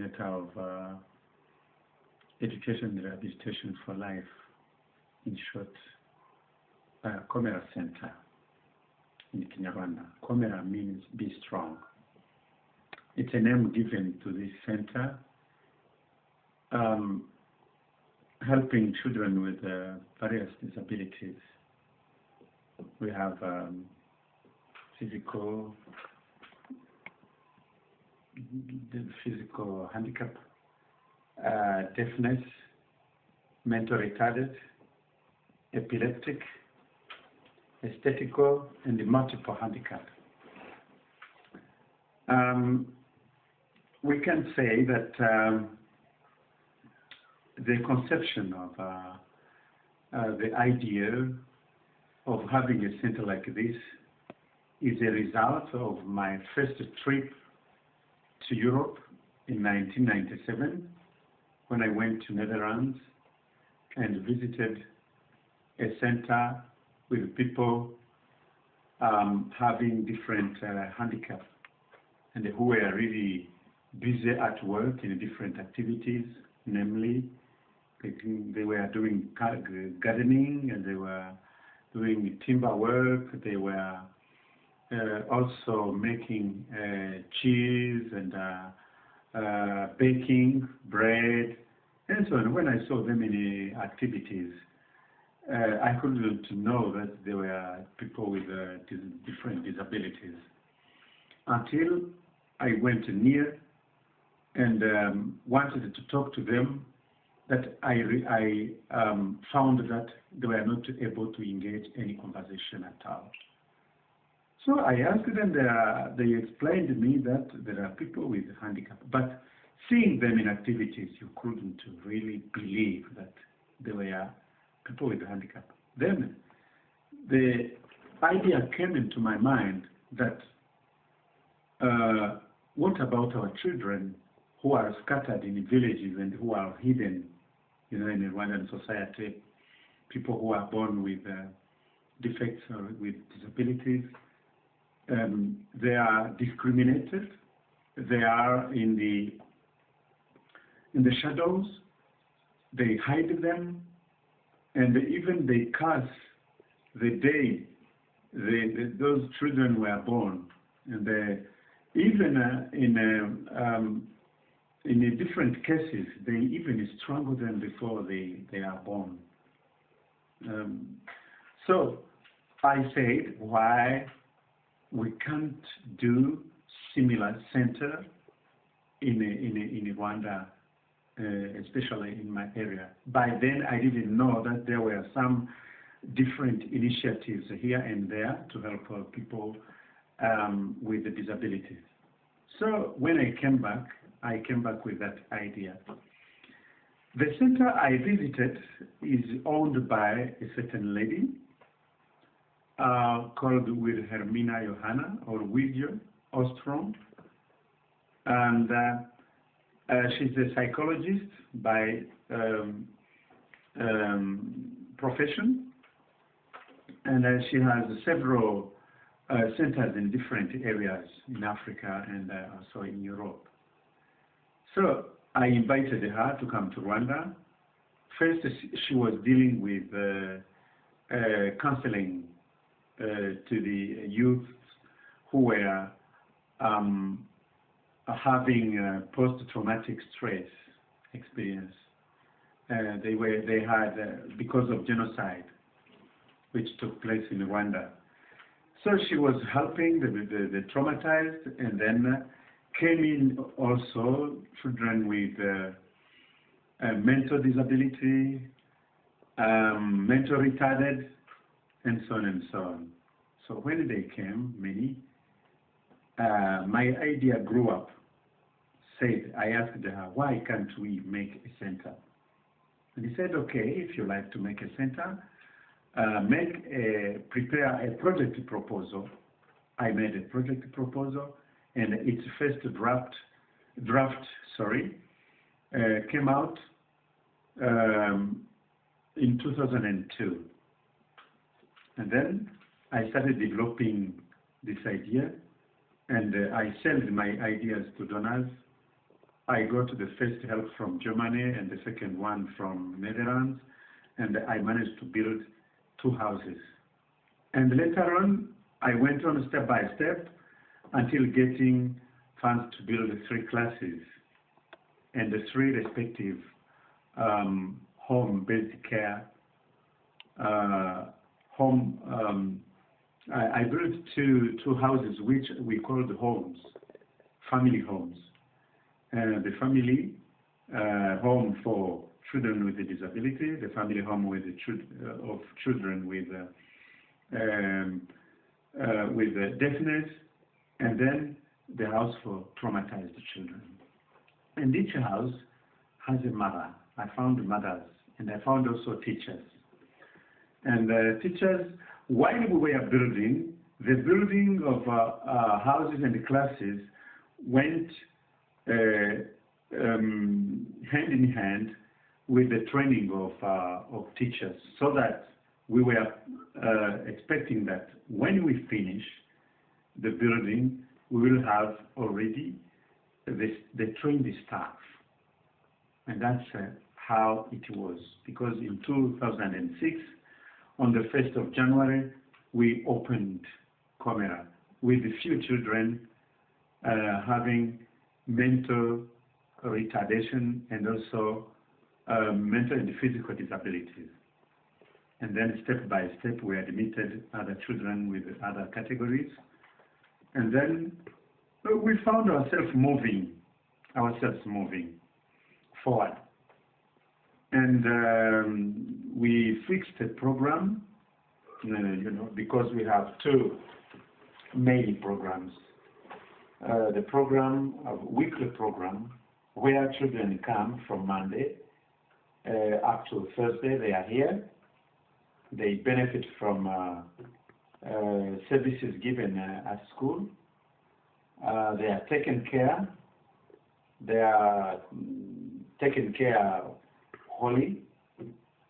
coordinator of Education and Rehabilitation for Life, in short, Komera Center in Kinyarwanda. Komera means be strong. It's a name given to this center, helping children with various disabilities. We have physical handicap, deafness, mental retarded, epileptic, aesthetical, and multiple handicap. We can say that the conception of the idea of having a center like this is a result of my first trip to Europe in 1997, when I went to Netherlands and visited a center with people having different handicaps and who were really busy at work in different activities, namely they were doing gardening, and they were doing timber work, they were also making cheese and baking bread and so on. When I saw them in activities, I couldn't know that there were people with different disabilities until I went near and wanted to talk to them, that I found that they were not able to engage any conversation at all. So I asked them, they explained to me that there are people with handicap, but seeing them in activities, you couldn't really believe that there were people with handicap. Then the idea came into my mind that what about our children who are scattered in villages and who are hidden, in the Rwandan society, people who are born with defects or with disabilities. They are discriminated. They are in the shadows. They hide them, and even they curse the day those children were born. And in different cases, they even strangle them before they are born. So I said, why we can't do similar center in Rwanda, especially in my area. By then, I didn't know that there were some different initiatives here and there to help people with the disabilities. So when I came back with that idea. The center I visited is owned by a certain lady called Wilhelmina Johanna, or William Ostrom, and she's a psychologist by profession, and she has several centers in different areas in Africa and also in Europe. So I invited her to come to Rwanda. First, she was dealing with counseling to the youth who were having post-traumatic stress experience. They had because of genocide, which took place in Rwanda. So she was helping the traumatized, and then came in also children with mental disability, mental retarded, and so on and so on. So when they came, many, my idea grew up. I asked her, why can't we make a center? And he said, okay, if you like to make a center, prepare a project proposal. I made a project proposal, and its first draft came out in 2002. And then I started developing this idea, and I sent my ideas to donors, I got the first help from Germany and the second one from Netherlands, and I managed to build 2 houses. And later on, I went on step by step until getting funds to build 3 classes and the 3 respective home-based care. I built two houses which we called homes, family homes. The family home for children with a disability, the family home with the of children with deafness, and then the house for traumatized children. And each house has a mother. I found mothers, and I found also teachers. And teachers, while we were building, the building of houses and classes went hand in hand with the training of teachers, so that we were expecting that when we finish the building, we will have already the trained staff. And that's how it was, because in 2006, on the 1st of January, we opened Komera with a few children having mental retardation and also mental and physical disabilities. And then step by step, we admitted other children with other categories. And then we found ourselves moving forward. And we fixed a program, because we have 2 main programs. The program, a weekly program, where children come from Monday up to Thursday. They are here. They benefit from services given at school. They are taken care. They are taken care wholly.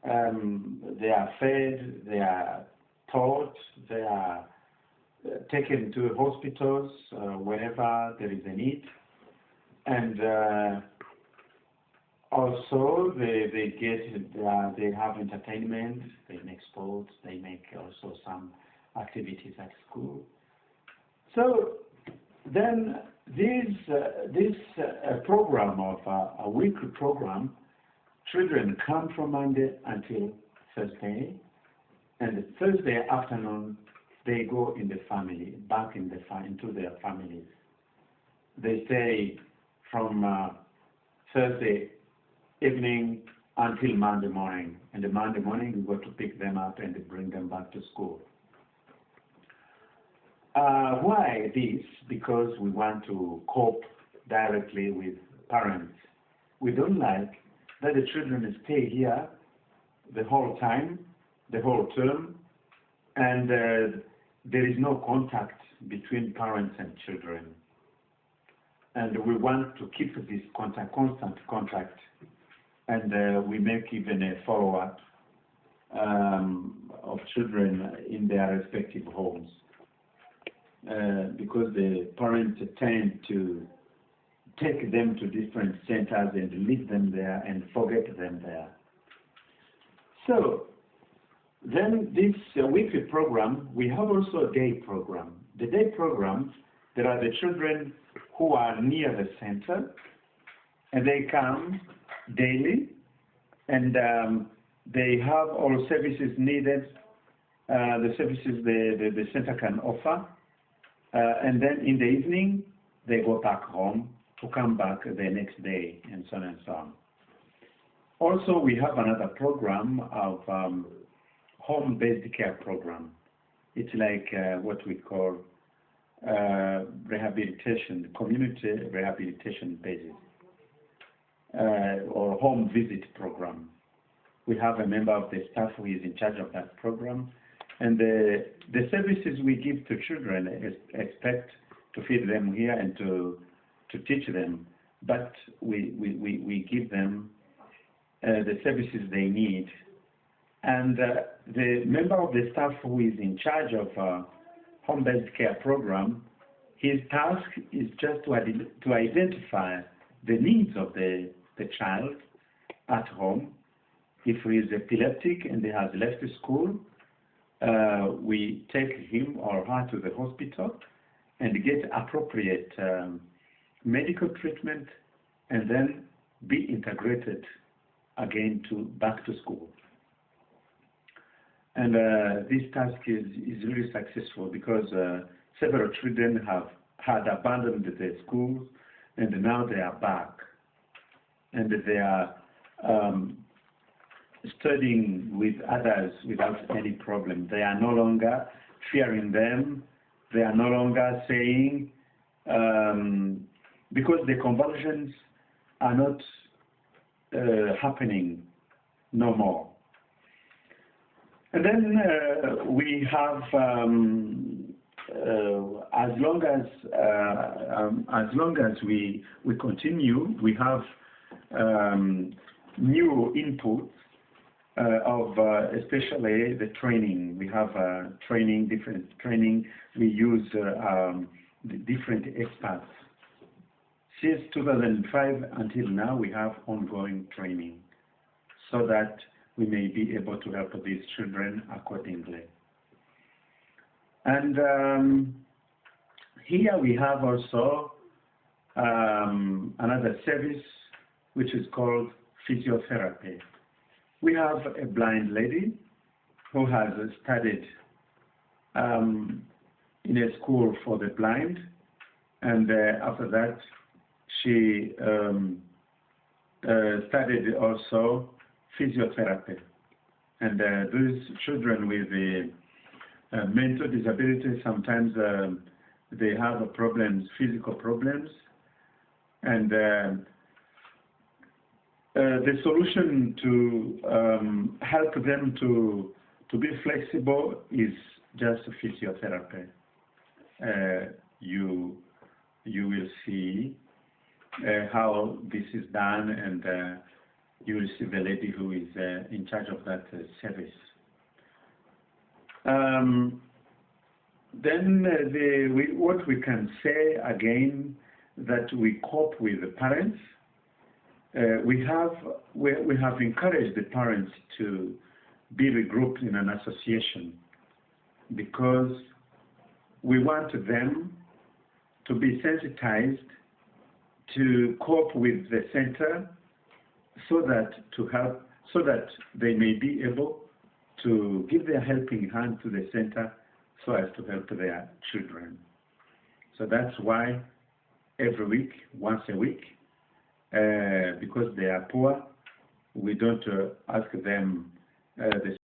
They are fed. They are taught. They are taken to hospitals whenever there is a need. And also they have entertainment, they make sports, they make also some activities at school. So then this program of a weekly program, children come from Monday until Thursday, and the Thursday afternoon they go in the family, back in into their families. They stay from Thursday evening until Monday morning. And the Monday morning we go to pick them up and bring them back to school. Why this? Because we want to cope directly with parents. We don't like that the children stay here the whole time, the whole term, and there is no contact between parents and children. And we want to keep this constant contact, and we make even a follow-up of children in their respective homes, because the parents tend to take them to different centers and leave them there and forget them there. So then this weekly program, we have also a day program. The day program, there are the children who are near the center, and they come daily, and they have all services needed, the services the center can offer, and then in the evening they go back home to come back the next day, and so on and so on. Also, we have another program of home-based care program. It's like what we call rehabilitation, community rehabilitation basis, or home visit program. We have a member of the staff who is in charge of that program, and the services we give to children expect to feed them here and to teach them, but we give them the services they need. And the member of the staff who is in charge of home-based care program, his task is just to identify the needs of the child at home. If he is epileptic and he has left school, we take him or her to the hospital and get appropriate medical treatment, and then be integrated again back to school. And this task is really successful because several children had abandoned the schools, and now they are back, and they are studying with others without any problem. They are no longer fearing them. They are no longer saying, because the convulsions are not happening no more. And then we have, as long as we continue, we have new inputs of especially the training. We have different training. We use different experts. Since 2005 until now, we have ongoing training so that we may be able to help these children accordingly. And here we have also another service which is called physiotherapy. We have a blind lady who has studied in a school for the blind, and after that she studied also physiotherapy. And those children with the mental disabilities, sometimes they have problems, physical problems, and the solution to help them to be flexible is just physiotherapy. You will see how this is done, and you will see the lady who is in charge of that service. Then what we can say again, that we cope with the parents. We have encouraged the parents to be regrouped in an association, because we want them to be sensitized to cope with the center, so that they may be able to give their helping hand to the center so as to help their children. So that's why every week, once a week, because they are poor, we don't ask them the